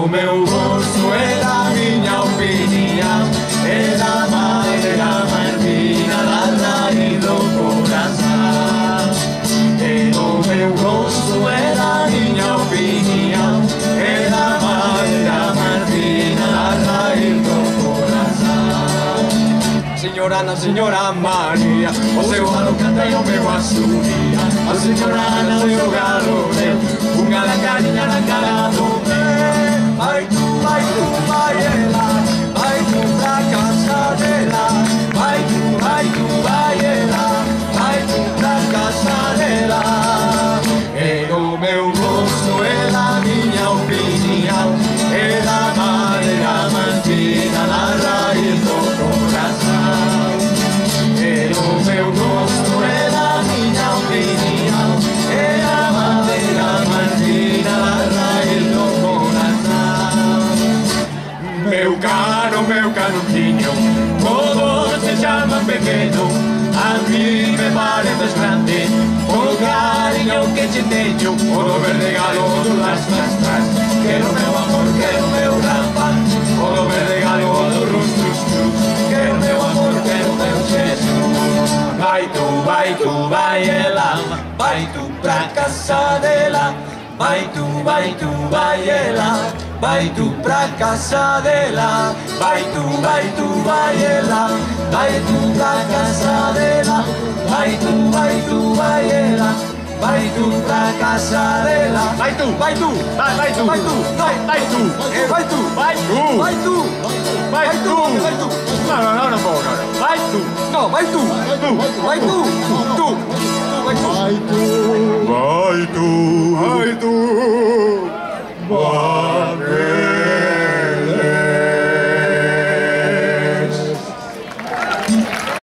o meu gosto, é da minha opinião, é da madeira mais fina, da raiz do coração. É do meu gosto, é da minha opinião, é da madeira mais fina, da raiz do coração. Senhora Ana, Senhora Maria, o seu galo canta e o meu assobia. A senhora Ana, o seu galo deu unha da carinha na cara do meu. Vai tu, vai ela, vai tu pra casa dela. Vai ela, vai tu pra casa dela. É o meu gosto, é da minha opinião, é da madeira mais fina, da raiz do coração. É o meu gosto, é da minha opinião, é da madeira mais fina, da raiz do coração. Meu canutinho, todos se chamam pequeno, a mim me pareces grande, o carinho que te tenho, o do verde galo do las tras. Quero meu amor, quero meu rapaz, o do verde galo do rus. Quero meu amor, quero meu Jesus. Vai ela, vai tu pra casa dela. Vai tu, vai ela, vai tu pra casa dela. Vai tu, vai ela, vai tu pra casa dela. Vai tu, vai ela, vai tu pra casa dela. Vai tu, vai tu, vai tu, vai tu, vai tu, vai tu, vai tu, vai tu, vai tu, vai tu. Não, vai tu, não, vai tu, vai tu, vai tu, tu, vai tu, vai tu, vai tu, vai tu, vai tu.